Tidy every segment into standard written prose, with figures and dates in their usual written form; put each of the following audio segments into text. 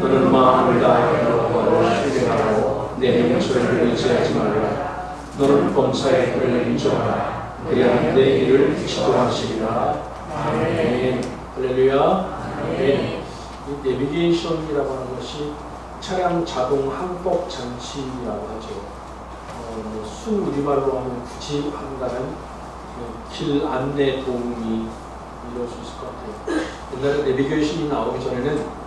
너는 마음을 다하여 여호와를 신뢰하고 내 용서를 의지하지 말라. 너는 범사의 길을 인정하라. 그래야 내 길을 지도하시리라. 아멘. 할렐루야. 아멘. 이 내비게이션이라고 하는 것이 차량 자동 항법 장치라고 하죠. 순 우리말로 하면 굳이 한다면 길 안내 도움이 이룰 수 있을 것 같아요. 옛날에 내비게이션이 나오기 전에는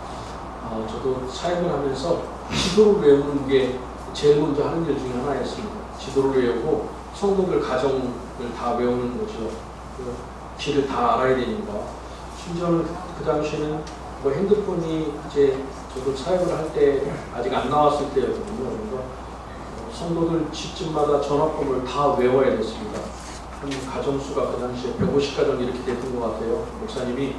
저도 사역을 하면서 지도를 외우는 게 제일 먼저 하는 일 중에 하나였습니다. 지도를 외우고 성도들 가정을 다 외우는 거죠. 그 길을 다 알아야 되니까. 심지어는 그 당시에는 뭐 핸드폰이 이제 저도 사역을 할 때 아직 안 나왔을 때였거든요. 그러니까 성도들 집집마다 전화번호를 다 외워야 됐습니다. 한 가정수가 그 당시에 150가정 이렇게 됐던 것 같아요. 목사님이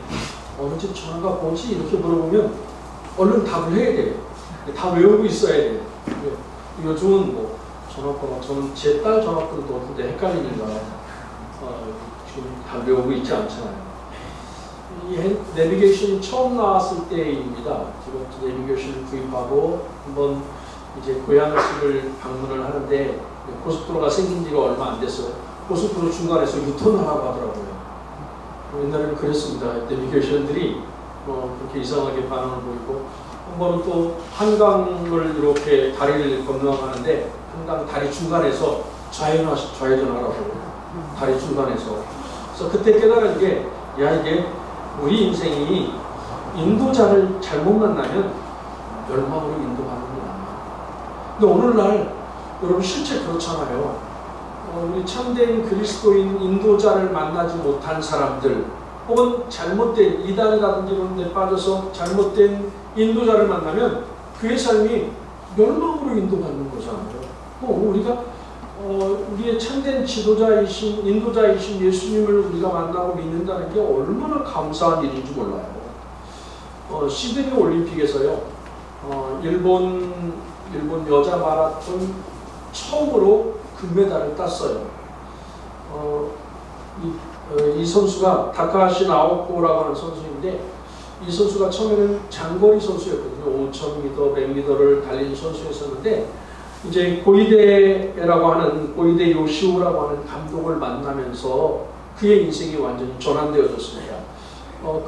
어느 집 전화가 뭐지? 이렇게 물어보면 얼른 답을 해야 돼요. 다 외우고 있어야 돼요. 요즘은 뭐 전화번호, 저는 제 딸 전화번호도 없는데 헷갈리니까 지금 다 외우고 있지 않잖아요. 이 내비게이션이 처음 나왔을 때입니다. 지금 내비게이션을 구입하고 한번 이제 고향집을 방문을 하는데 고속도로가 생긴 지가 얼마 안 됐어요. 고속도로 중간에서 유턴을 하라고 하더라고요. 옛날에는 그랬습니다. 내비게이션들이 그렇게 이상하게 반응을 보이고, 한 번은 또 한강을 이렇게 다리를 건너가는데 한강 다리 중간에서 좌회전하라고 다리 중간에서. 그래서 그때 깨달은 게, 야, 이게 우리 인생이 인도자를 잘못 만나면 멸망으로 인도하는구나. 근데 오늘날 여러분 실제 그렇잖아요. 우리 참된 그리스도인 인도자를 만나지 못한 사람들, 혹은 잘못된 이단이라든지 이런 데 빠져서 잘못된 인도자를 만나면 그의 삶이 멸망으로 인도받는 거잖아요. 우리가 우리의 참된 지도자이신 인도자이신 예수님을 우리가 만나고 믿는다는 게 얼마나 감사한 일인지 몰라요. 시드니 올림픽에서요, 일본 여자 마라톤 처음으로 금메달을 땄어요. 이 선수가 다카하시 나오코라고 하는 선수인데, 이 선수가 처음에는 장거리 선수였거든요. 5000m, 100m를 달리는 선수였었는데, 이제 고이데라고 하는 고이데 요시오라고 하는 감독을 만나면서 그의 인생이 완전히 전환되어졌습니다.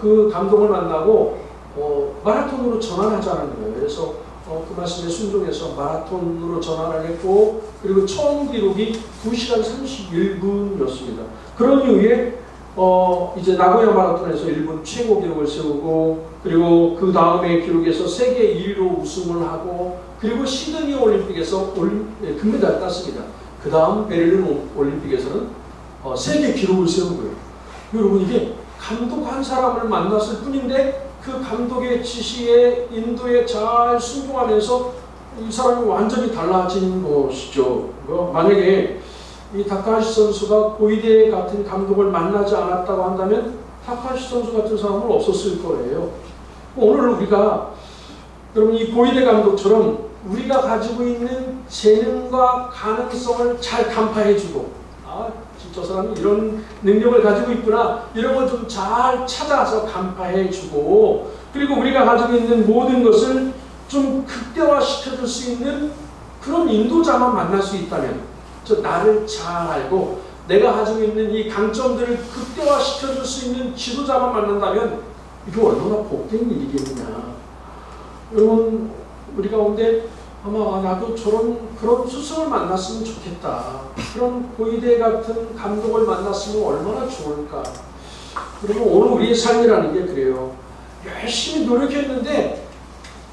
그 감독을 만나고 마라톤으로 전환하자는 거예요. 그래서 그 말씀에 순종해서 마라톤으로 전환을 했고, 그리고 처음 기록이 2시간 31분이었습니다. 그런 이후에 이제 나고야 마라톤에서 일본 최고 기록을 세우고, 그리고 그 다음에 기록에서 세계 1위로 우승을 하고, 그리고 시드니 올림픽에서 금메달을 땄습니다. 그 다음 베를린 올림픽에서는 세계 기록을 세운 거예요. 여러분, 이게 감독 한 사람을 만났을 뿐인데 그 감독의 지시에 인도에 잘 순종하면서 이 사람이 완전히 달라진 것이죠. 만약에 이 다카하시 선수가 고이데 같은 감독을 만나지 않았다고 한다면 다카하시 선수 같은 사람은 없었을 거예요. 오늘 우리가 여러분 이 고이데 감독처럼 우리가 가지고 있는 재능과 가능성을 잘 간파해주고, 저 사람이 이런 능력을 가지고 있구나, 이런 걸 좀 잘 찾아서 간파해주고, 그리고 우리가 가지고 있는 모든 것을 좀 극대화시켜줄 수 있는 그런 인도자만 만날 수 있다면, 나를 잘 알고 내가 가지고 있는 이 강점들을 극대화시켜줄 수 있는 지도자만 만난다면 이게 얼마나 복된 일이겠느냐. 여러분, 우리 가운데 아마 나도 그런 스승을 만났으면 좋겠다, 그런 고이데 같은 감독을 만났으면 얼마나 좋을까. 그리고 오늘 우리의 삶이라는 게 그래요. 열심히 노력했는데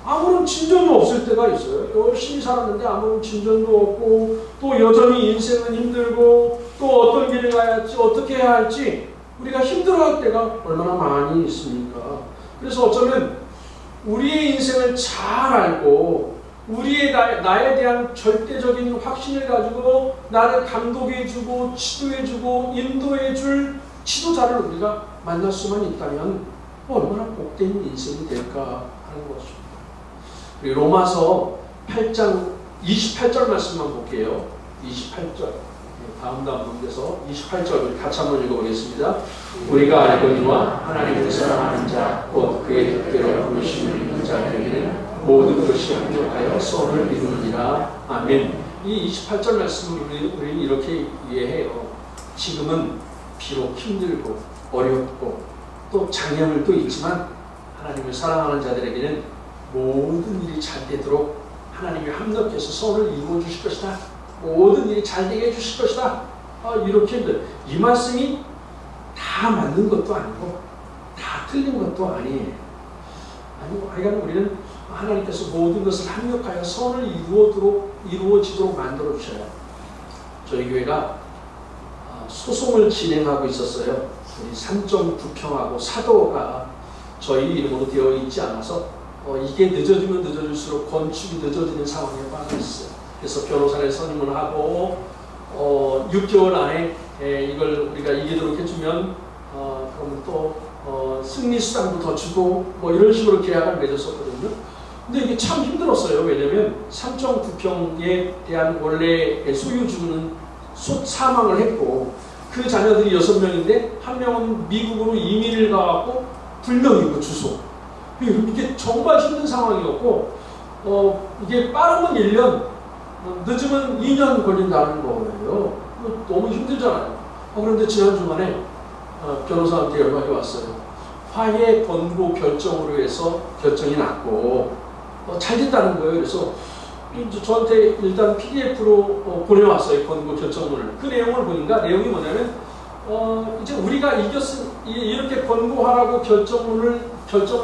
아무런 진전도 없을 때가 있어요. 열심히 살았는데 아무런 진전도 없고, 또 여전히 인생은 힘들고, 또 어떤 길을 가야 할지, 어떻게 해야 할지 우리가 힘들어할 때가 얼마나 많이 있습니까? 그래서 어쩌면 우리의 인생을 잘 알고 우리의 나에 대한 절대적인 확신을 가지고 나를 감독해주고 지도해주고 인도해줄 지도자를 우리가 만날 수만 있다면 얼마나 복된 인생이 될까 하는 것입니다. 우리 로마서 8장 28절 말씀만 볼게요. 28절. 다음 문제에서 28절 같이 한번 읽어보겠습니다. 우리가 알거니와 하나님을 사랑하는 자, 곧 그의 뜻대로 부르심을 입는 자들에게는 모든 것이 합력하여 선을 이루느니라. 아멘. 이 28절 말씀을 우리는 이렇게 이해해요. 지금은 비록 힘들고 어렵고 또 장애물도 있지만 하나님을 사랑하는 자들에게는 모든 일이 잘 되도록 하나님이 합력해서 선을 이루어 주실 것이다. 모든 일이 잘 되게 해주실 것이다. 이렇게 이 말씀이 다 맞는 것도 아니고 다 틀린 것도 아니에요. 아니고 하여간 우리는 하나님께서 모든 것을 합력하여 선을 이루어지도록 만들어 주셔요. 저희 교회가 소송을 진행하고 있었어요. 우리 3.9평하고 사도가 저희 이름으로 되어 있지 않아서 이게 늦어지면 늦어질수록 건축이 늦어지는 상황에 빠졌어요. 그래서 변호사를 선임을 하고 6개월 안에 이걸 우리가 이기도록 해주면 그러면 또 승리 수당도 더 주고 뭐 이런 식으로 계약을 맺었었거든요. 근데 이게 참 힘들었어요. 왜냐면 3.9평에 대한 원래 소유주는 사망을 했고 그 자녀들이 6명인데 한 명은 미국으로 이민을 가고 불명이고 주소. 이게 정말 힘든 상황이었고 이게 빠르면 1년 늦으면 2년 걸린다는 거예요. 너무 힘들잖아요. 그런데 지난 주간에 변호사한테 연락이 왔어요. 화해 권고 결정으로 해서 결정이 났고 잘 됐다는 거예요. 그래서 저한테 일단 PDF로 보내왔어요. 권고 결정문을. 그 내용을 보니까 내용이 뭐냐면 이제 우리가 이렇게 권고하라고 결정을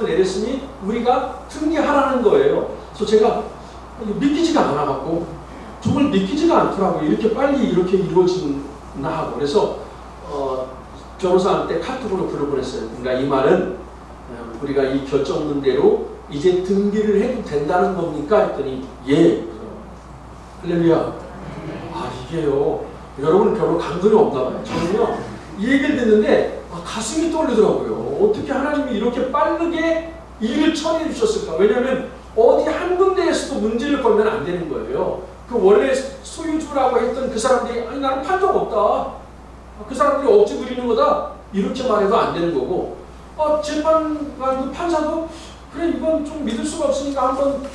내렸으니 우리가 승리하라는 거예요. 그래서 제가 믿기지가 않아갖고 정말 믿기지가 않더라고요. 이렇게 빨리 이렇게 이루어지나 하고. 그래서 변호사한테 카톡으로 글을 보냈어요. 그러니까 이 말은 우리가 이 결정문대로 이제 등기를 해도 된다는 겁니까? 했더니 예. 할렐루야. 이게요. 여러분 별로 감동이 없나 봐요. 저는요. 이 얘기를 듣는데 가슴이 떨리더라고요. 어떻게 하나님이 이렇게 빠르게 일을 처리해 주셨을까? 왜냐하면 어디 한 군데에서도 문제를 걸면 안 되는 거예요. 그 원래 소유주라고 했던 그 사람들이 아니 나는 판 적 없다. 그 사람들이 억지 부리는 거다. 이렇게 말해도 안 되는 거고 재판관도 판사도 그래 이건 좀 믿을 수가 없으니까 한번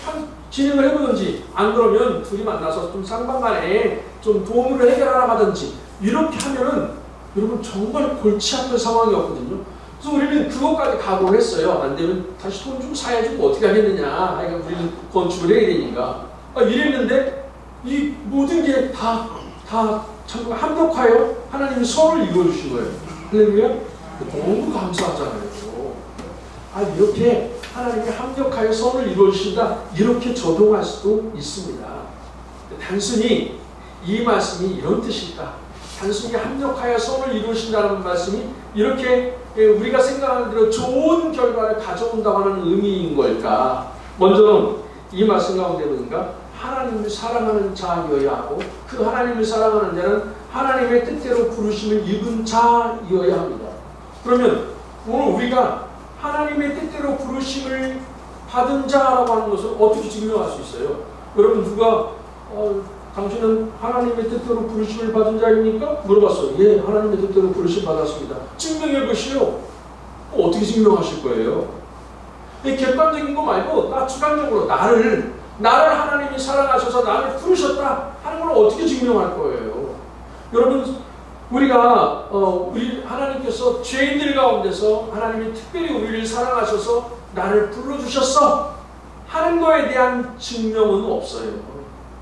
진행을 해보든지 안 그러면 둘이 만나서 좀 상방간에 좀 도움을 해결하러 가든지 이렇게 하면은 여러분 정말 골치 아픈 상황이었거든요. 그래서 우리는 그것까지 각오를 했어요. 안 되면 다시 돈 좀 사야지 뭐 어떻게 하겠느냐. 그러니까 우리는 건축을 해야 되니까. 이랬는데 이 모든 게 다 정말 합력하여 하나님이 선을 이루어주신 거예요. 할렐루야. 너무 감사하잖아요. 이렇게 하나님이 합력하여 선을 이루어주신다. 이렇게 적용할 수도 있습니다. 단순히 이 말씀이 이런 뜻일까? 단순히 합력하여 선을 이루신다는 말씀이 이렇게 우리가 생각하는 대로 좋은 결과를 가져온다고 하는 의미인 걸까? 먼저는 이 말씀 가운데 보니까 하나님을 사랑하는 자이어야 하고 그 하나님을 사랑하는 자는 하나님의 뜻대로 부르심을 입은 자이어야 합니다. 그러면 오늘 우리가 하나님의 뜻대로 부르심을 받은 자라고 하는 것을 어떻게 증명할 수 있어요? 여러분 누가 당신은 하나님의 뜻대로 부르심을 받은 자입니까? 물어봤어요. 예, 하나님의 뜻대로 부르심 받았습니다. 증명해 보시오. 어떻게 증명하실 거예요? 객관적인 거 말고 나 주관적으로 나를 하나님이 사랑하셔서 나를 부르셨다 하는 걸 어떻게 증명할 거예요? 여러분 우리가 우리 하나님께서 죄인들 가운데서 하나님이 특별히 우리를 사랑하셔서 나를 불러주셨어 하는 거에 대한 증명은 없어요.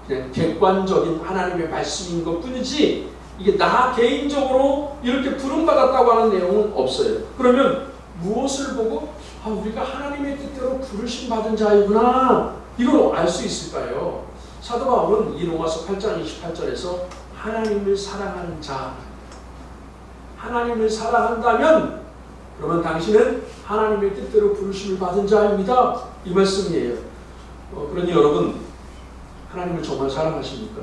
그냥 객관적인 하나님의 말씀인 것 뿐이지 이게 나 개인적으로 이렇게 부름받았다고 하는 내용은 없어요. 그러면 무엇을 보고 우리가 하나님의 뜻대로 부르심 받은 자이구나 이걸 알 수 있을까요? 사도 바울은 이 로마서 8장 28절에서 하나님을 사랑하는 자, 하나님을 사랑한다면 그러면 당신은 하나님의 뜻대로 부르심을 받은 자입니다. 이 말씀이에요. 그러니 여러분 하나님을 정말 사랑하십니까?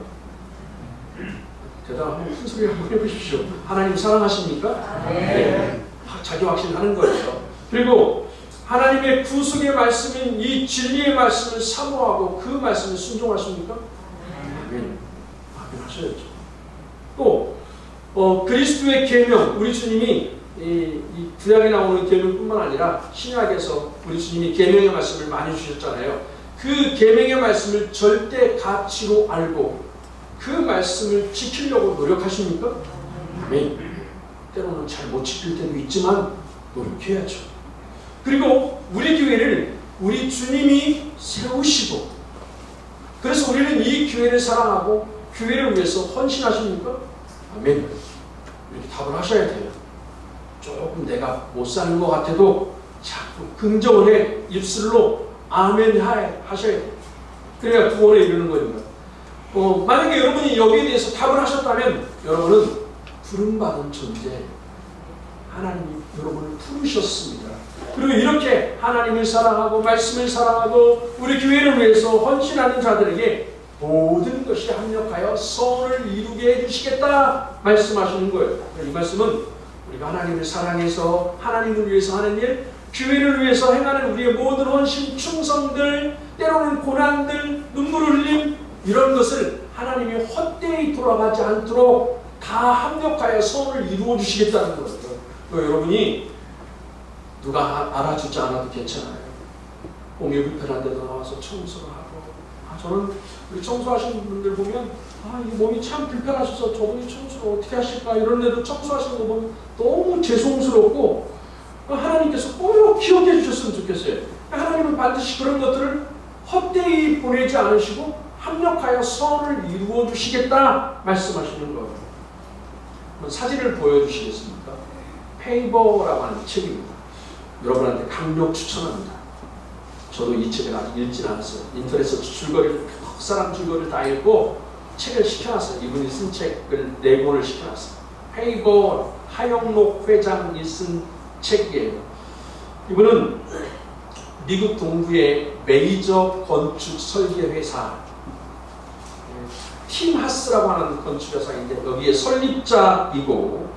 대답하면 큰 소리 한번 해보십시오. 하나님 사랑하십니까? 네. 자기 확신하는 거예요. 그리고 하나님의 구속의 말씀인 이 진리의 말씀을 사모하고 그 말씀을 순종하십니까? 아멘. 아멘 하셔야죠. 또 그리스도의 계명, 우리 주님이 이 구약에 나오는 계명뿐만 아니라 신약에서 우리 주님이 계명의 말씀을 많이 주셨잖아요. 그 계명의 말씀을 절대 가치로 알고 그 말씀을 지키려고 노력하십니까? 아멘. 때로는 잘 못 지킬 때도 있지만 노력해야죠. 그리고 우리 교회를 우리 주님이 세우시고, 그래서 우리는 이 교회를 사랑하고 교회를 위해서 헌신하십니까? 아멘. 이렇게 답을 하셔야 돼요. 조금 내가 못 사는 것 같아도 자꾸 긍정을 해 입술로 아멘 하셔야 돼요. 그래야 구원에 이르는 겁니다. 만약에 여러분이 여기에 대해서 답을 하셨다면 여러분은 부름받은 존재, 하나님이 여러분을 부르셨습니다. 그리고 이렇게 하나님을 사랑하고 말씀을 사랑하고 우리 교회를 위해서 헌신하는 자들에게 모든 것이 합력하여 선을 이루게 해주시겠다 말씀하시는 거예요. 이 말씀은 우리가 하나님을 사랑해서 하나님을 위해서 하는 일, 교회를 위해서 행하는 우리의 모든 헌신, 충성들, 때로는 고난들, 눈물 흘림, 이런 것을 하나님이 헛되이 돌아가지 않도록 다 합력하여 선을 이루어 주시겠다는 거예요. 여러분이 누가 알아주지 않아도 괜찮아요. 공유 불편한 데도 나와서 청소를 하고, 저는 우리 청소하시는 분들 보면 이 몸이 참 불편하셔서 저분이 청소를 어떻게 하실까 이런 데도 청소하시는 거 보면 너무 죄송스럽고 하나님께서 꼭 기억해 주셨으면 좋겠어요. 하나님은 반드시 그런 것들을 헛되이 보내지 않으시고 합력하여 선을 이루어 주시겠다 말씀하시는 거예요. 사진을 보여주시겠습니까? 페이버라고 하는 책입니다. 여러분한테 강력 추천합니다. 저도 이 책을 아직 읽진 않았어요. 인터넷에서 줄거리를, 사람 줄거리를 다 읽고 책을 시켜놨어요. 이분이 쓴 책을 4권을 시켜놨어요. 페이버 하영록 회장이 쓴 책이에요. 이분은 미국 동부의 메이저 건축 설계 회사 팀 하스라고 하는 건축회사인데 여기에 설립자이고,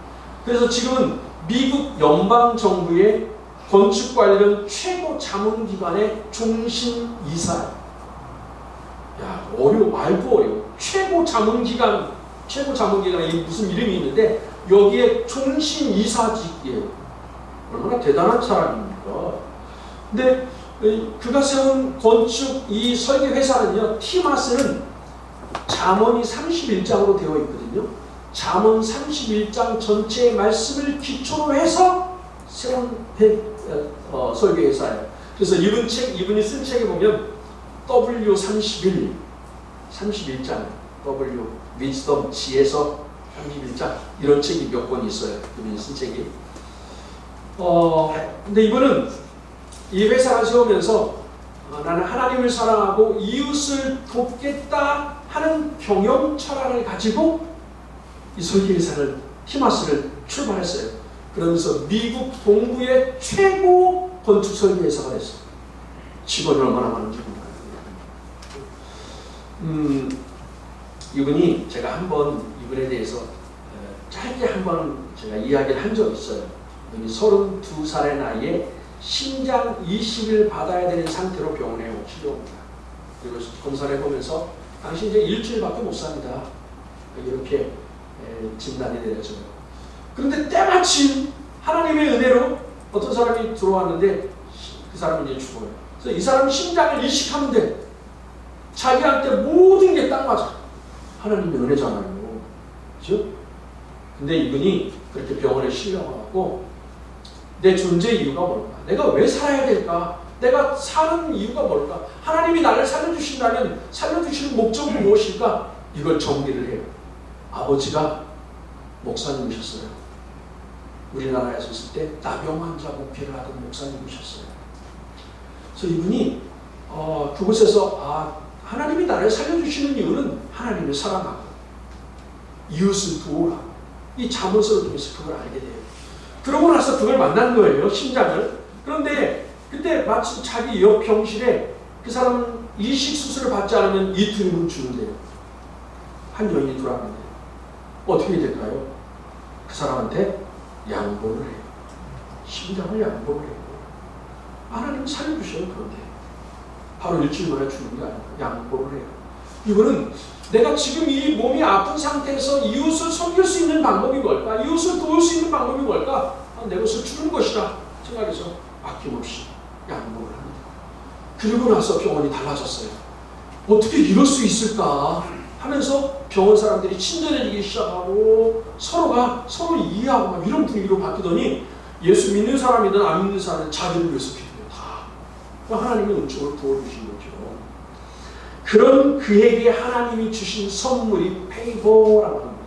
그래서 지금은 미국 연방정부의 건축 관련 최고 자문기관의 종신이사예요. 야, 말도 어려워. 최고 자문기관에 무슨 이름이 있는데 여기에 종신이사직이에요. 얼마나 대단한 사람입니까? 근데 그가 세운 건축 이 설계 회사는요, 티마스는 잠언이 31장으로 되어 있거든요. 잠언 31장 전체의 말씀을 기초로 해서 세운 설계 회사예요. 그래서 이분이 쓴 책에 보면 W31, 31장, W, wisdom, 지혜서 31장, 이런 책이 몇 권 있어요. 이분이 쓴 책이. 근데 이분은 이 회사를 세우면서 나는 하나님을 사랑하고 이웃을 돕겠다 하는 경영 철학을 가지고 이 설계회사를, 티마스를 출발했어요. 그러면서 미국 동부의 최고 건축 설계회사가 됐어요. 직원이 얼마나 많은지 몰라요. 이분이 제가 한번 이분에 대해서 짧게 한번 제가 이야기를 한 적이 있어요. 이분이 32살의 나이에 심장 이식을 받아야 되는 상태로 병원에 치료합니다. 그리고 검사를 해보면서 당신 이제 일주일밖에 못 삽니다. 이렇게 진단이 내려져요. 그런데 때마침 하나님의 은혜로 어떤 사람이 들어왔는데 그 사람이 이제 죽어요. 그래서 이 사람이 심장을 이식하면 돼. 자기한테 모든 게 딱 맞아. 하나님의 은혜잖아요. 그죠? 근데 이분이 그렇게 병원에 실려가고 내 존재의 이유가 뭘까? 내가 왜 살아야 될까? 내가 사는 이유가 뭘까? 하나님이 나를 살려주신다면 살려주시는 목적은 무엇일까? 이걸 정리를 해요. 아버지가 목사님이셨어요. 우리나라에서 있을 때 나병 환자 목회를 하던 목사님이셨어요. 그래서 이분이 그곳에서 하나님이 나를 살려주시는 이유는 하나님을 사랑하고 이웃을 도우라. 이 잠언서를 통해서 그걸 알게 돼요. 그러고 나서 그걸 만난 거예요. 심장을. 그런데 그때 마침 자기 옆 병실에 그 사람은 이식 수술을 받지 않으면 이틀이면 죽는데요. 한 여인이 들어왔는데 어떻게 될까요? 그 사람한테 양보를 해요. 심장을 양보를 해요. 하나님 살려주셔요. 그런데 바로 일주일 만에 죽는 게 아니라 양보를 해요. 이거는 내가 지금 이 몸이 아픈 상태에서 이웃을 섬길 수 있는 방법이 뭘까? 이웃을 도울 수 있는 방법이 뭘까? 내 것을 주는 것이다 생각해서 아낌없이 양보를 합니다. 그리고 나서 병원이 달라졌어요. 어떻게 이럴 수 있을까 하면서 병원 사람들이 친절해지기 시작하고 서로가 서로 이해하고 막 이런 분위기로 바뀌더니 예수 믿는 사람이든 안 믿는 사람은 자기를 위해서 기도해요. 다. 하나님이 은총을 부어주신 거죠. 그런 그에게 하나님이 주신 선물이 페이버라고 합니다.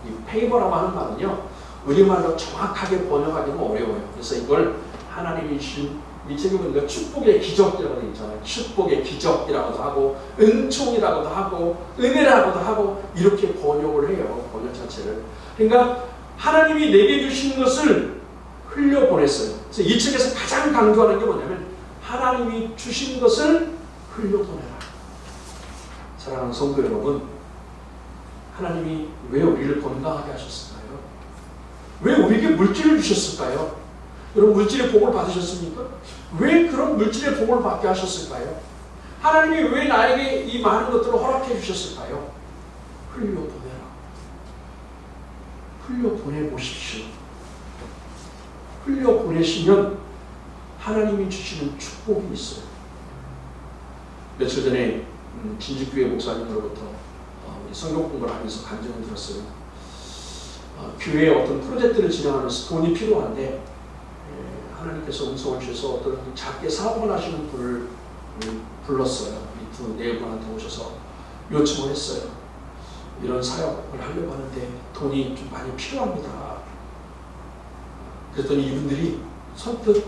이 페이버라고 하는 말은요, 우리말로 정확하게 번역하기는 어려워요. 그래서 이걸 하나님이 주신, 이 책에 보니까 축복의 기적이라고 되어 있잖아요. 축복의 기적이라고도 하고 은총이라고도 하고 은혜라고도 하고 이렇게 번역을 해요. 번역 자체를. 그러니까 하나님이 내게 주신 것을 흘려보냈어요. 그래서 이 책에서 가장 강조하는 게 뭐냐면 하나님이 주신 것을 흘려보내라. 사랑하는 성도 여러분, 하나님이 왜 우리를 건강하게 하셨을까요? 왜 우리에게 물질을 주셨을까요? 여러분, 물질의 복을 받으셨습니까? 왜 그런 물질의 복을 받게 하셨을까요? 하나님이 왜 나에게 이 많은 것들을 허락해 주셨을까요? 흘려보내라. 흘려보내보십시오. 흘려보내시면 하나님이 주시는 축복이 있어요. 며칠 전에 진직교회 목사님으로부터 성경 공부를 하면서 간증을 들었어요. 교회에 어떤 프로젝트를 진행하면서 돈이 필요한데 하나님께서 음성을 주셔서 어떤 작게 사업을 하시는 분을 불렀어요. 이 네 분한테 오셔서 요청을 했어요. 이런 사역을 하려고 하는데 돈이 좀 많이 필요합니다. 그랬더니 이분들이 선뜻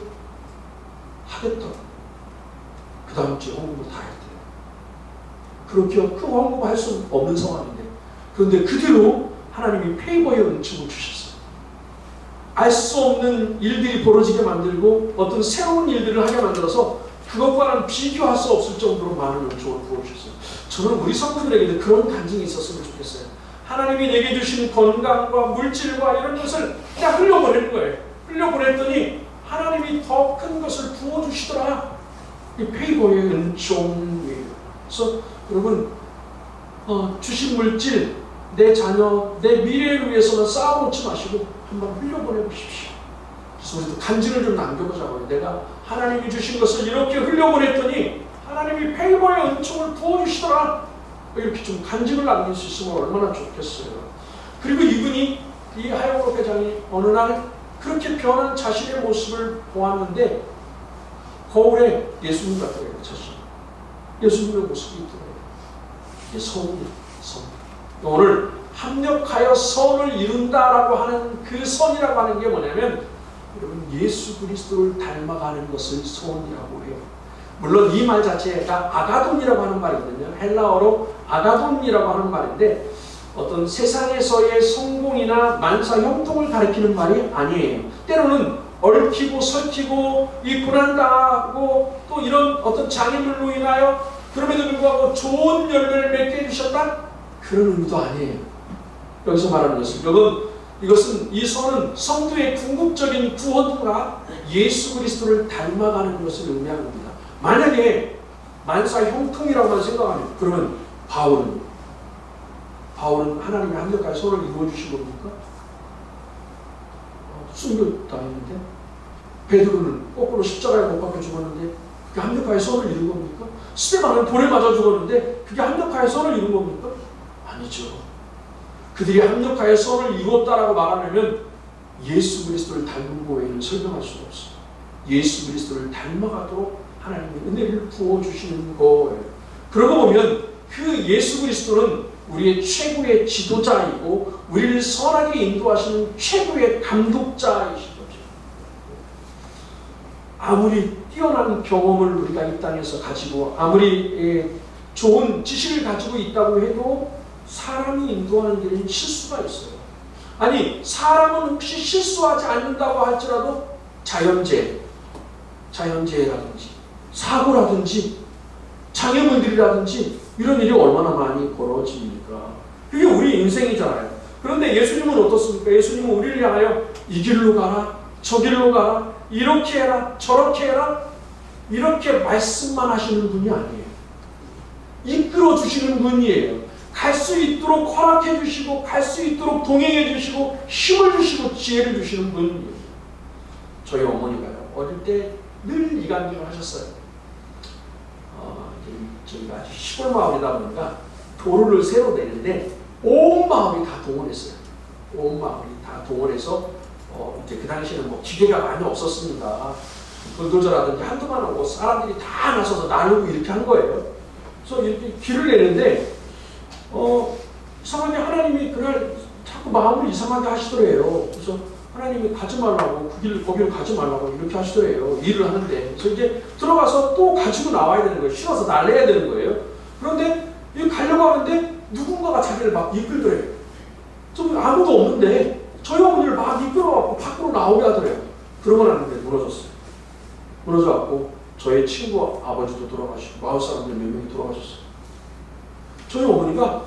하겠다고 그 다음 주에 헌금을 다 했대요. 그렇게 큰 헌금을 할 수 없는 상황인데, 그런데 그대로 하나님이 페이버의 은총을 주셨어요. 알 수 없는 일들이 벌어지게 만들고 어떤 새로운 일들을 하게 만들어서 그것과는 비교할 수 없을 정도로 많은 은총을 부어주셨어요. 저는 우리 성도들에게도 그런 간증이 있었으면 좋겠어요. 하나님이 내게 주신 건강과 물질과 이런 것을 그냥 흘려보내는 거예요. 흘려보냈더니 하나님이 더 큰 것을 부어주시더라. 이 페이버의 은총이에요. 그래서 여러분, 주신 물질, 내 자녀, 내 미래를 위해서는 쌓아놓지 마시고 한번 흘려보내보십시오. 그래서 우리도 간증을 좀 남겨보자고요. 내가 하나님이 주신 것을 이렇게 흘려보냈더니 하나님이 페이버의 은총을 부어주시더라. 이렇게 좀 간증을 남길 수 있으면 얼마나 좋겠어요. 그리고 이분이, 이 하영록 회장이 어느 날 그렇게 변한 자신의 모습을 보았는데 거울에 예수님 같더라고요. 자신. 예수님의 모습이 있더라고요. 이게 선이에요. 선. 오늘 합력하여 선을 이룬다라고 하는 그 선이라고 하는 게 뭐냐면 여러분, 예수 그리스도를 닮아가는 것을 선이라고 해요. 물론 이 말 자체가 아가돈이라고 하는 말이거든요. 헬라어로 아가돈이라고 하는 말인데 어떤 세상에서의 성공이나 만사 형통을 가리키는 말이 아니에요. 때로는 얽히고 설키고 이 고난당하고 또 이런 어떤 장애물로 인하여 그럼에도 불구하고 좋은 열매를 맺게 해주셨다? 그런 의미도 아니에요. 여기서 말하는 것은 이것은 이 선은 성도의 궁극적인 구원과 예수 그리스도를 닮아가는 것을 의미하는 겁니다. 만약에 만사 형통이라고만 생각하면 그러면 바울은 하나님의 합력하여 선을 이루어주신 겁니까? 순교당했는데 베드로는 거꾸로 십자가에 못 박혀 죽었는데 그게 합력하여 선을 이룬 겁니까? 스데반은 돌에 맞아 죽었는데 그게 합력하여 선을 이룬 겁니까? 아니죠. 그들이 합력하여 선을 이루었다라고 말하려면 예수 그리스도를 닮은 거 외에는 설명할 수가 없어요. 예수 그리스도를 닮아가도록 하나님의 은혜를 부어주시는 거예요. 그러고 보면 그 예수 그리스도는 우리의 최고의 지도자이고 우리를 선하게 인도하시는 최고의 감독자이신 거죠. 아무리 뛰어난 경험을 우리가 이 땅에서 가지고 아무리 좋은 지식을 가지고 있다고 해도 사람이 인도하는 데는 실수가 있어요. 아니, 사람은 혹시 실수하지 않는다고 할지라도 자연재해라든지 사고라든지 장애물들이라든지 이런 일이 얼마나 많이 벌어집니까? 그게 우리 인생이잖아요. 그런데 예수님은 어떻습니까? 예수님은 우리를 향하여 이 길로 가라, 저 길로 가라, 이렇게 해라, 저렇게 해라, 이렇게 말씀만 하시는 분이 아니에요. 이끌어 주시는 분이에요. 갈 수 있도록 허락해 주시고 갈 수 있도록 동행해 주시고 힘을 주시고 지혜를 주시는 분이에요. 저희 어머니가요, 어릴 때 늘 이 간증을 하셨어요. 저희가 아주 시골 마을이다 보니까 도로를 새로 내는데 온 마을이 다 동원했어요. 온 마을이 다 동원해서 이제 그 당시에는 뭐 기계가 많이 없었으니까 불도저라든지 한두만 하고 사람들이 다 나서서 나누고 이렇게 한 거예요. 그래서 이렇게 길을 내는데 이상하게 하나님이 그날 자꾸 마음을 이상하게 하시더래요. 그래서 하나님이 가지 말라고 거기를 가지 말라고 이렇게 하시더래요. 일을 하는데. 그래서 이제 들어가서 또 가지고 나와야 되는 거예요. 실어서 날려야 되는 거예요. 그런데 이 가려고 하는데 누군가가 자기를 막 이끌더래요. 좀 아무도 없는데 저희 어머니를 막 이끌어갖고 밖으로 나오게 하더래요. 그러고 났는데 무너졌어요. 무너져갖고 저의 친구 아버지도 돌아가시고 마을 사람들 몇 명이 돌아가셨어요. 저희 어머니가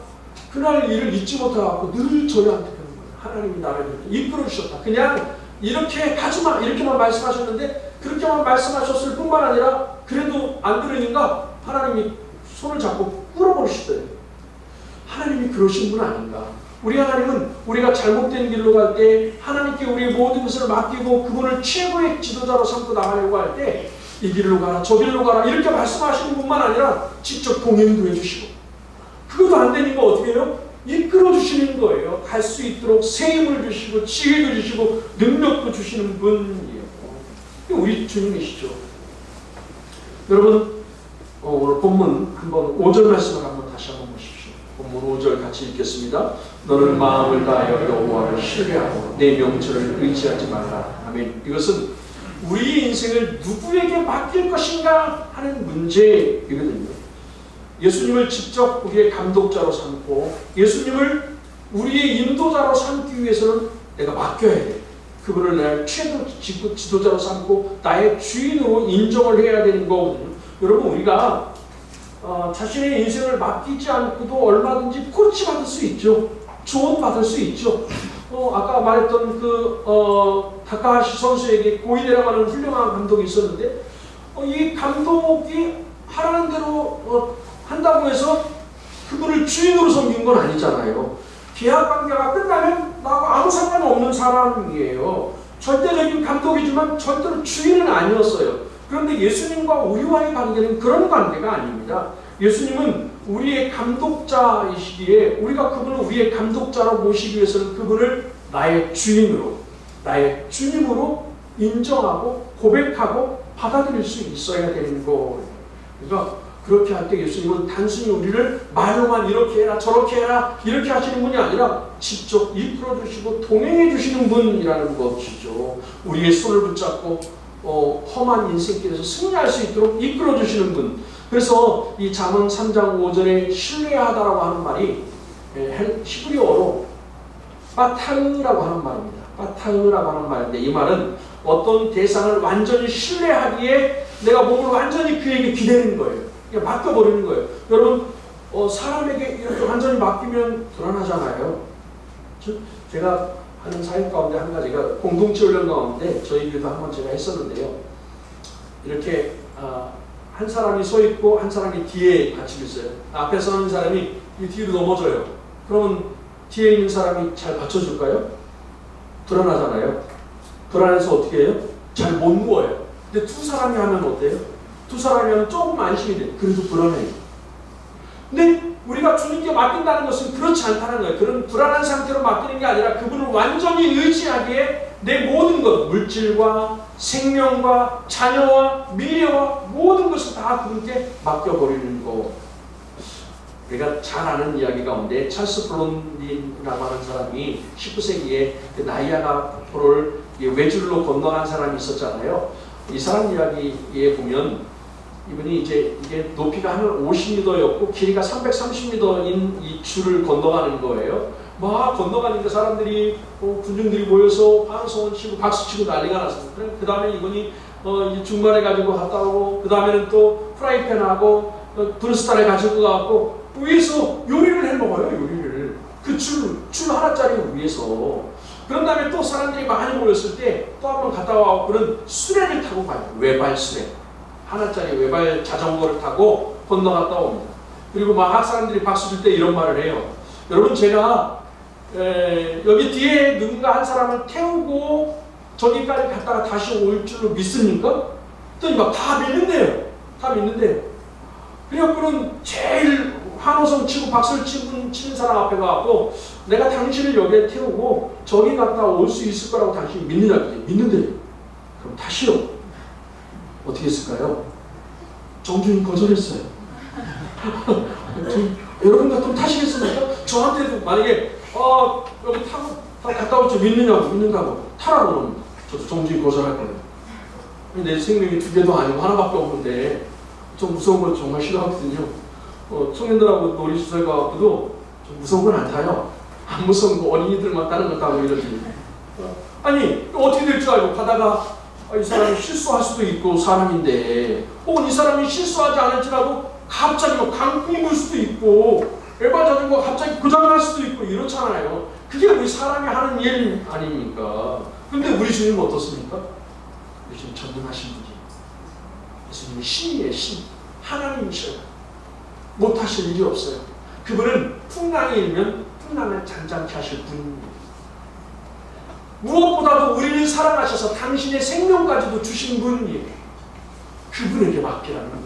그날 일을 잊지 못하고 늘 저희한테 그러는 거예요. 하나님이 나를 이끌어 주셨다. 그냥 이렇게 가지마 이렇게만 말씀하셨는데 그렇게만 말씀하셨을 뿐만 아니라 그래도 안 들으니까 하나님이 손을 잡고 끌어버리시더래요. 하나님이 그러신 분 아닌가. 우리 하나님은 우리가 잘못된 길로 갈 때 하나님께 우리의 모든 것을 맡기고 그분을 최고의 지도자로 삼고 나가려고 할 때 이 길로 가라 저 길로 가라 이렇게 말씀하시는 분만 아니라 직접 동행도 해주시고 그것도 안 되니까 어떻게 해요? 이끌어 주시는 거예요. 갈 수 있도록 새 힘을 주시고 지혜도 주시고 능력도 주시는 분이에요. 우리 주님이시죠. 여러분 오늘 본문 한번 5절 말씀을 한번 다시 한번 보십시오. 본문 5절 같이 읽겠습니다. 너는 마음을 다하여 여호와를 신뢰하고 내 명철을 의지하지 말라. 아멘. 이것은 우리의 인생을 누구에게 맡길 것인가 하는 문제이거든요. 예수님을 직접 우리의 감독자로 삼고 예수님을 우리의 인도자로 삼기 위해서는 내가 맡겨야 돼. 그분을 나의 최고 지도자로 삼고 나의 주인으로 인정을 해야 되는 거거든요. 여러분 우리가 자신의 인생을 맡기지 않고도 얼마든지 코치받을 수 있죠. 조언받을 수 있죠. 아까 말했던 다카하시 선수에게 고이데라고 하는 훌륭한 감독이 있었는데 이 감독이 하라는 대로 한다고 해서 그분을 주인으로 섬긴 건 아니잖아요. 계약 관계가 끝나면 나하고 아무 상관이 없는 사람이에요. 절대적인 감독이지만 절대로 주인은 아니었어요. 그런데 예수님과 우리와의 관계는 그런 관계가 아닙니다. 예수님은 우리의 감독자이시기에 우리가 그분을 우리의 감독자로 모시기 위해서는 그분을 나의 주인으로, 나의 주님으로 인정하고 고백하고 받아들일 수 있어야 되는 거예요. 그러니까 그렇게 할 때 예수님은 단순히 우리를 말로만 이렇게 해라 저렇게 해라 이렇게 하시는 분이 아니라 직접 이끌어 주시고 동행해 주시는 분이라는 것이죠. 우리의 손을 붙잡고 험한 인생길에서 승리할 수 있도록 이끌어 주시는 분. 그래서 이 잠언 3장 5절에 신뢰하다라고 하는 말이 히브리어로 빠타으라고 하는 말입니다. 빠타으라고 하는 말인데 이 말은 어떤 대상을 완전히 신뢰하기에 내가 몸을 완전히 그에게 기대는 거예요. 그냥 맡겨버리는 거예요. 여러분 사람에게 이렇게 완전히 맡기면 불안하잖아요. 제가 하는 사역 가운데 한 가지가 공동체 훈련 가운데 저희들도 한번 제가 했었는데요. 이렇게 한 사람이 서 있고 한 사람이 뒤에 같이 있어요. 앞에 서는 사람이 이 뒤로 넘어져요. 그러면 뒤에 있는 사람이 잘 받쳐줄까요? 불안하잖아요. 불안해서 어떻게 해요? 잘 못 누워요. 근데 두 사람이 하면 어때요? 두 사람이 하면 조금 안심이 돼요. 그래도 불안해요. 근데 우리가 주님께 맡긴다는 것은 그렇지 않다는 거예요. 그런 불안한 상태로 맡기는 게 아니라 그분을 완전히 의지하기에 내 모든 것, 물질과 생명과 자녀와 미래와 모든 것을 다 그분께 맡겨버리는 거. 우리가 잘 아는 이야기 가운데 찰스 블론딘이라고 하는 사람이 19세기에 그 나이아가라 폭포를 외줄로 건너간 사람이 있었잖아요. 이 사람 이야기에 보면 이분이 이제 이게 높이가 한 50m였고 길이가 330m인 이 줄을 건너가는 거예요. 막 건너가니까 사람들이 군중들이 모여서 방송을 치고 박수 치고 난리가 났습니다. 그 다음에 이분이 중간에 가지고 갔다 오고 그 다음에는 또 프라이팬하고 브루스타를 가지고 가고 위에서 요리를 해 먹어요. 요리를 그 줄 하나짜리 위에서. 그런 다음에 또 사람들이 많이 모였을 때 또 한 번 갔다 와고 그런 수레를 타고 가요. 외발 수레 하나짜리 외발 자전거를 타고 건너갔다 옵니다. 그리고 막 사람들이 박수 칠 때 이런 말을 해요. 여러분 제가 여기 뒤에 누군가 한 사람을 태우고 저기까지 갔다가 다시 올 줄로 믿습니까? 또 막 다 믿는데요. 다 믿는데요. 그래갖고는 제일 환호성 치고 박수를 치는 사람 앞에 가고 내가 당신을 여기에 태우고 저기 갔다 올 수 있을 거라고 당신이 믿느냐? 믿는데 그럼 타시오. 어떻게 했을까요? 정준이 거절했어요. 여러분 같으면 타시겠습니까? 저한테도 만약에 여기 타고 갔다 올지 믿는다고 타라고 그러면 저도 정준이 거절할 거예요. 내 생명이 두 개도 아니고 하나밖에 없는데 좀 무서운 걸 정말 싫어하거든요. 청년들하고 놀이시설 가고도 좀 무서운 건 안 타요. 안 무서운 거 어린이들만 타는 거 타고 이러지. 아니 어떻게 될 줄 알고 가다가 이 사람이 실수할 수도 있고 사람인데 혹은 이 사람이 실수하지 않을지라도 갑자기 강풍이 불 수도 있고 외발 자전거가 갑자기 고장날 수도 있고 이렇잖아요. 그게 우리 사람이 하는 일 아닙니까? 근데 우리 주님은 어떻습니까? 우리 주님 전능하신 분이 예수님은 신이에요. 신. 하나님이셔요. 못하실 일이 없어요. 그분은 풍랑이 일면 풍랑을 잔잔케 하실 분입니다. 무엇보다도 우리를 사랑하셔서 당신의 생명까지도 주신 분이에요. 그분에게 맡기라는 거예요.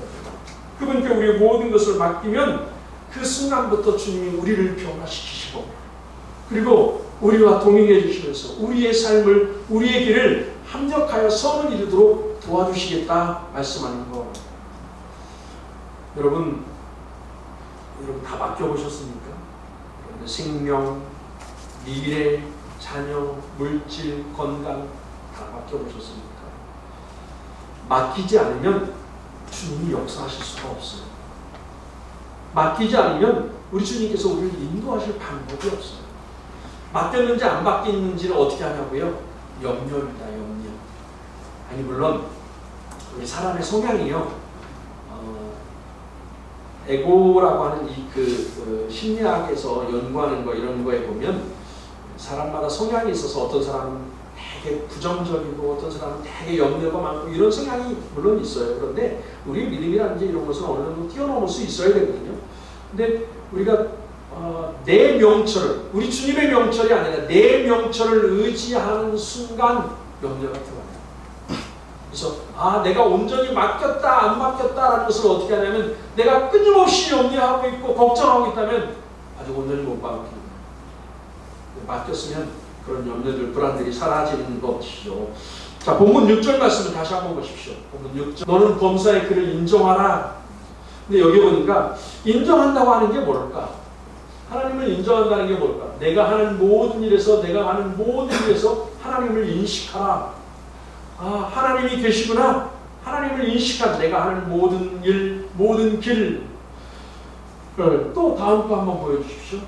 그분께 우리의 모든 것을 맡기면 그 순간부터 주님이 우리를 변화시키시고 그리고 우리와 동행해 주시면서 우리의 삶을 우리의 길을 합력하여 선을 이루도록 도와주시겠다 말씀하는 거. 여러분 다 맡겨보셨습니까? 여러분의 생명, 미래, 자녀, 물질, 건강 다 맡겨보셨습니까? 맡기지 않으면 주님이 역사하실 수가 없어요. 맡기지 않으면 우리 주님께서 우리를 인도하실 방법이 없어요. 맡겼는지 안 맡겼는지를 어떻게 하냐고요? 염려입니다. 염려. 아니 물론 우리 사람의 성향이요. 에고라고 하는 그 심리학에서 연구하는 거 이런 거에 보면 사람마다 성향이 있어서 어떤 사람은 되게 부정적이고 어떤 사람은 되게 염려가 많고 이런 성향이 물론 있어요. 그런데 우리 믿음이라든지 이런 것은 어느 정도 뛰어넘을 수 있어야 되거든요. 근데 우리가 내 명철을 우리 주님의 명철이 아니라 내 명철을 의지하는 순간 염려가 들어가요. 그래서 내가 온전히 맡겼다 안 맡겼다라는 것을 어떻게 하냐면 내가 끊임없이 염려하고 있고 걱정하고 있다면 아직 온전히 못 맡깁니다. 맡겼으면 그런 염려들 불안들이 사라지는 것이죠. 자, 본문 6절 말씀을 다시 한번 보십시오. 본문 6절 너는 범사의 그를 인정하라. 근데 여기 보니까 인정한다고 하는 게 뭘까? 하나님을 인정한다는 게 뭘까? 내가 하는 모든 일에서 하나님을 인식하라. 하나님이 계시구나. 하나님을 인식한 내가 하는 모든 일, 모든 길. 또 다음 거 한번 보여주십시오.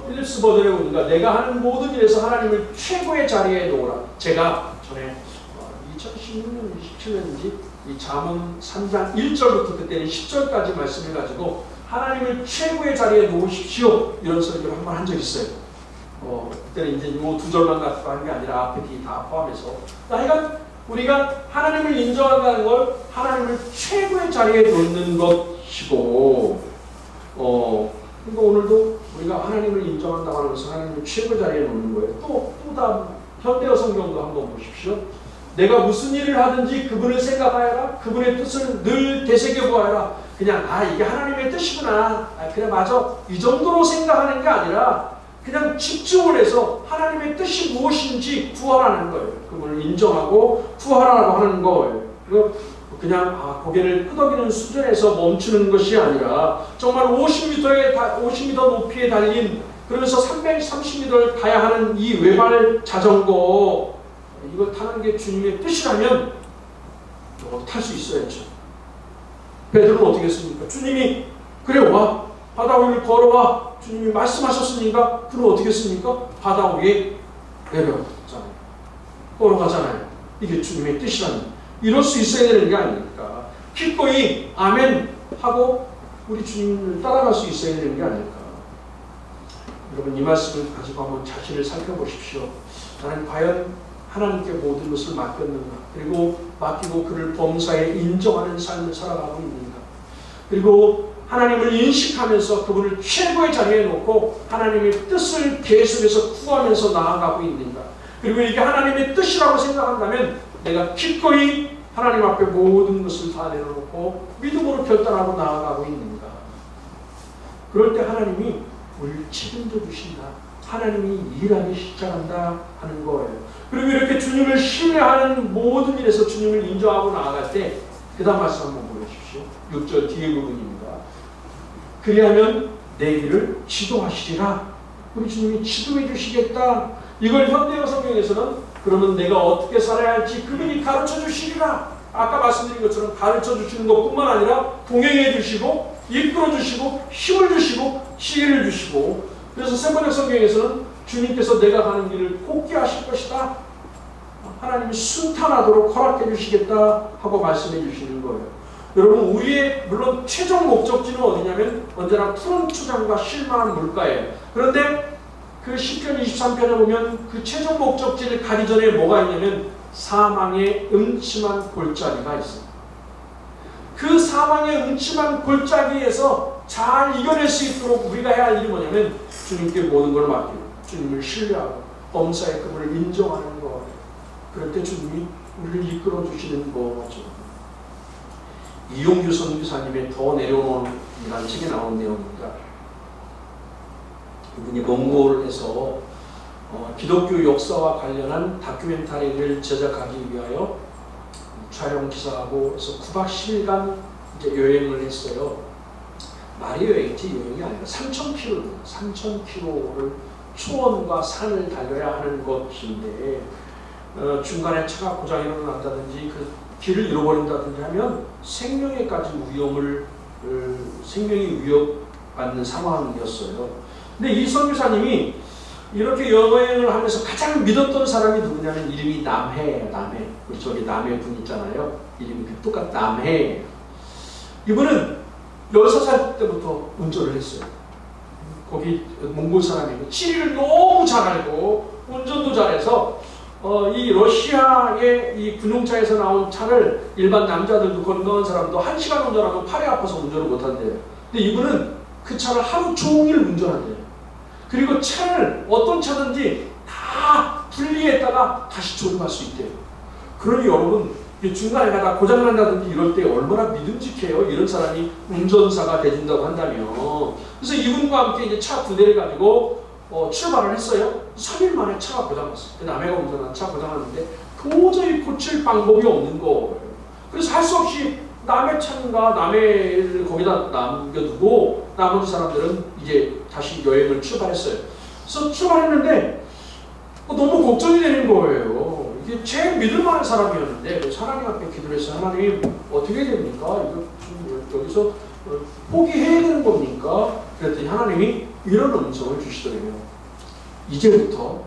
필립스 버전에 보니까 내가 하는 모든 일에서 하나님을 최고의 자리에 놓으라. 제가 전에 2016년, 17년인지 이 잠언 3장 1절부터 그때는 10절까지 말씀해가지고 하나님을 최고의 자리에 놓으십시오. 이런 설교를 한번 한 적이 있어요. 그때는 이제 이 두 절만 갖고 하는 게 아니라 앞에 뒤 다 포함해서. 하여간 우리가 하나님을 인정한다는 걸 하나님을 최고의 자리에 놓는 것이고, 그러니까 오늘도 우리가 하나님을 인정한다고 하는 것은 하나님을 최고의 자리에 놓는 거예요. 또 다음 현대어 성경도 한번 보십시오. 내가 무슨 일을 하든지 그분을 생각하여라. 그분의 뜻을 늘 되새겨보아라. 그냥 이게 하나님의 뜻이구나. 그래 맞아. 이 정도로 생각하는 게 아니라 그냥 집중을 해서 하나님의 뜻이 무엇인지 구하라는 거예요. 그분을 인정하고 구하라고 하는 거예요. 그냥 고개를 끄덕이는 수준에서 멈추는 것이 아니라 정말 50m 높이에 달린 그러면서 330m를 가야 하는 이 외발 자전거 이걸 타는 게 주님의 뜻이라면 이거 탈 수 있어야죠. 베드로는 어떻게 했습니까? 주님이 그래 와 바다 위를 걸어와 주님이 말씀하셨으니까 그는 어떻게 했습니까? 바다 위에 내려가잖아요. 걸어가잖아요. 이게 주님의 뜻이라면 이럴 수 있어야 되는 게 아닙니까? 기꺼이 아멘 하고 우리 주님을 따라갈 수 있어야 되는 게 아닐까? 여러분 이 말씀을 가지고 한번 자신을 살펴보십시오. 나는 과연 하나님께 모든 것을 맡겼는가? 그리고 맡기고 그를 범사에 인정하는 삶을 살아가고 있는가? 그리고 하나님을 인식하면서 그분을 최고의 자리에 놓고 하나님의 뜻을 계속해서 구하면서 나아가고 있는가? 그리고 이게 하나님의 뜻이라고 생각한다면 내가 기꺼이 하나님 앞에 모든 것을 다 내려놓고 믿음으로 결단하고 나아가고 있는가? 그럴 때 하나님이 우리를 책임져 주신다. 하나님이 일하기 시작한다 하는 거예요. 그리고 이렇게 주님을 신뢰하는 모든 일에서 주님을 인정하고 나아갈 때 그 다음 말씀 한번 보여주십시오. 6절 뒤에 부분입니다. 그리하면 내 길을 지도하시리라. 우리 주님이 지도해 주시겠다. 이걸 현대어 성경에서는 그러면 내가 어떻게 살아야 할지 그분이 가르쳐 주시리라. 아까 말씀드린 것처럼 가르쳐 주시는 것뿐만 아니라 동행해 주시고 이끌어 주시고 힘을 주시고 지혜를 주시고, 그래서 세 번째 성경에서는 주님께서 내가 가는 길을 곱게 하실 것이다. 하나님이 순탄하도록 허락해 주시겠다 하고 말씀해 주시는 거예요. 여러분, 우리의 물론 최종 목적지는 어디냐면 언제나 푸른 초장과 실만한 물가예요. 그런데 그 시편 23편에 보면 그 최종 목적지를 가기 전에 뭐가 있냐면 사망의 음침한 골짜기가 있어요. 그 사망의 음침한 골짜기에서 잘 이겨낼 수 있도록 우리가 해야 할 일이 뭐냐면 주님께 모든 걸 맡기고 주님을 신뢰하고 범사의 그분을 인정하는 것. 그럴 때 주님이 우리를 이끌어 주시는 거죠. 이용규 선교사님의 더 내려오는 이라는 책에 나오는 내용입니다. 이분이 몽골을 해서 기독교 역사와 관련한 다큐멘터리를 제작하기 위하여 촬영 기사하고 해서 9박 10일간 이제 여행을 했어요. 말이 여행이지 여행이 아니라 3,000km를 초원과 산을 달려야 하는 것인데 중간에 차가 고장이 일어난다든지 그 길을 잃어버린다든지 하면 생명이 위협받는 상황이었어요. 근데 이 선교사님이 이렇게 여행을 하면서 가장 믿었던 사람이 누구냐면 이름이 남해예요. 남해. 우리 저기 남해 분 있잖아요. 이름이 똑같 남해. 이분은 16살 때부터 운전을 했어요. 거기 몽골 사람이고 지리를 너무 잘 알고 운전도 잘해서 이 러시아의 이 군용차에서 나온 차를 일반 남자들도 건강한 사람도 1시간 운전하면 팔이 아파서 운전을 못한대요. 근데 이분은 그 차를 하루 종일 운전한대요. 그리고 차를 어떤 차든지 다 분리했다가 다시 조립할 수 있대요. 그러니 여러분 중간에 가다 고장난다든지 이럴 때 얼마나 믿음직해요. 이런 사람이 운전사가 돼준다고 한다면. 그래서 이분과 함께 이제 차 2대를 가지고 출발을 했어요. 3일 만에 차가 고장났어요. 남해가 운전한 차 고장났는데 도저히 고칠 방법이 없는 거예요. 그래서 할 수 없이 남해 차인가 남해를 거기다 남겨두고 나머지 사람들은 이제 다시 여행을 출발했어요. 그래서 출발했는데 너무 걱정이 되는 거예요. 이게 제일 믿을만한 사람이었는데 하나님 앞에 기도를 해서 하나님 어떻게 됩니까? 이거 여기서 포기해야 되는 겁니까? 그랬더니 하나님이 이런 음성을 주시더래요. 이제부터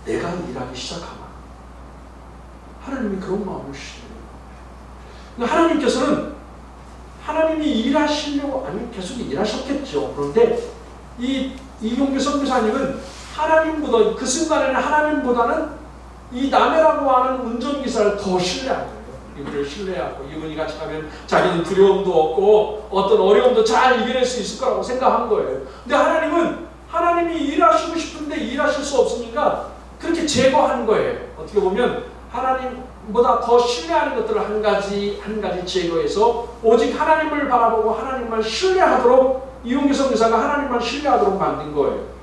내가 일하기 시작하마. 하나님이 그런 마음을 주시더래요. 하나님께서는 하나님이 일하시려고 아니 계속 일하셨겠죠. 그런데 이용규 선교사님은 하나님보다 그 순간에는 하나님보다는 이 남해라고 하는 운전기사를 더 신뢰한 거예요. 이분을 신뢰하고 이분이 같이 가면 자기는 두려움도 없고 어떤 어려움도 잘 이겨낼 수 있을 거라고 생각한 거예요. 근데 하나님은 하나님이 일하시고 싶은데 일하실 수 없으니까 그렇게 제거한 거예요. 어떻게 보면 하나님보다 더 신뢰하는 것들을 한 가지 제거해서 오직 하나님을 바라보고 하나님만 신뢰하도록 이용규 선교사가 하나님만 신뢰하도록 만든 거예요.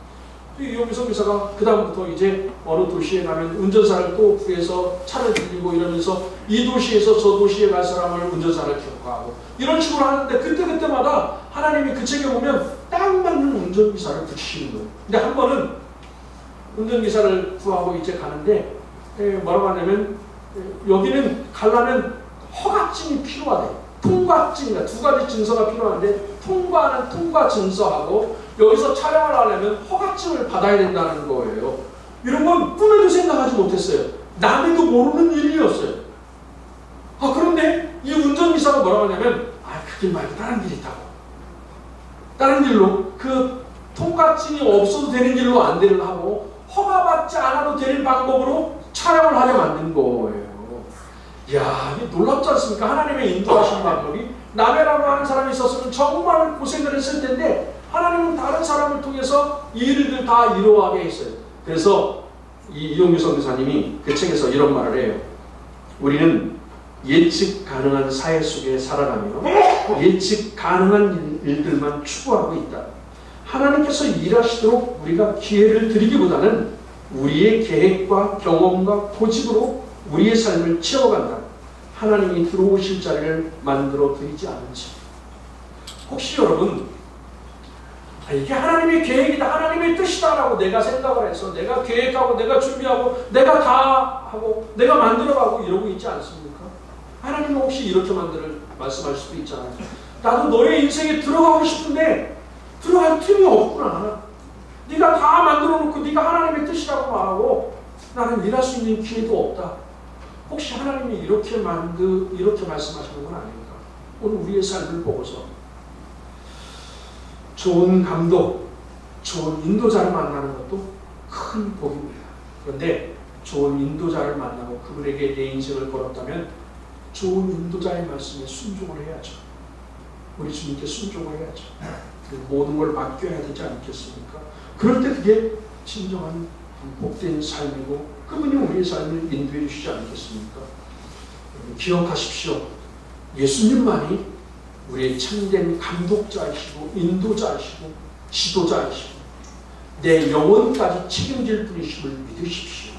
이용규 선교사가 그 다음부터 이제 어느 도시에 가면 운전사를 또 구해서 차를 빌리고 이러면서 이 도시에서 저 도시에 갈 사람을 운전사를 기억하고 이런 식으로 하는데 그때마다 하나님이 그 책에 보면 딱 맞는 운전기사를 붙이시는 거예요. 근데 한 번은 운전기사를 구하고 이제 가는데 뭐라고 하냐면 여기는 가려면 허가증이 필요하대. 통과증이다. 2가지 증서가 필요한데 통과는 통과 증서하고 여기서 촬영을 하려면 허가증을 받아야 된다는 거예요. 이런 건 꿈에도 생각하지 못했어요. 남에도 모르는 일이었어요. 그런데 이 운전기사가 뭐라고 하냐면 그 길 말고 다른 길 있다고. 다른 길로 그 통과증이 없어도 되는 길로 안내를 하고 허가받지 않아도 되는 방법으로 촬영을 하게 만든 거예요. 이야, 이게 놀랍지 않습니까? 하나님의 인도하시는 방법이. 남해라고 하는 사람이 있었으면 정말 고생을 했을 텐데 하나님은 다른 사람을 통해서 이 일을 다 이루어가게 했어요. 그래서 이용규 선교사님이 그 책에서 이런 말을 해요. 우리는 예측 가능한 사회 속에 살아가며 예측 가능한 일들만 추구하고 있다. 하나님께서 일하시도록 우리가 기회를 드리기보다는 우리의 계획과 경험과 고집으로 우리의 삶을 채워간다. 하나님이 들어오실 자리를 만들어 드리지 않은지. 혹시 여러분 이게 하나님의 계획이다, 하나님의 뜻이다 라고 내가 생각을 해서 내가 계획하고 내가 준비하고 내가 다 하고 내가 만들어가고 이러고 있지 않습니까? 하나님은 혹시 이렇게 말씀할 수도 있잖아요. 나도 너의 인생에 들어가고 싶은데 들어갈 틈이 없구나. 네가 다 만들어 놓고 네가 하나님의 뜻이라고 말하고 나는 일할 수 있는 기회도 없다. 혹시 하나님이 이렇게 말씀하시는 건 아닙니까? 오늘 우리의 삶을 보고서 좋은 감독, 좋은 인도자를 만나는 것도 큰 복입니다. 그런데 좋은 인도자를 만나고 그분에게 내 인생을 걸었다면 좋은 인도자의 말씀에 순종을 해야죠. 우리 주님께 순종을 해야죠. 모든 걸 맡겨야 되지 않겠습니까? 그럴 때 그게 진정한 복된 삶이고 그분이 우리의 삶을 인도해 주시지 않겠습니까? 기억하십시오. 예수님만이 우리의 참된 감독자이시고 인도자이시고 지도자이시고 내 영혼까지 책임질 분이심을 믿으십시오.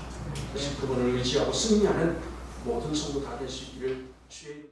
그래서 그분을 의지하고 승리하는 모든 성도 다 될 수 있기를 주의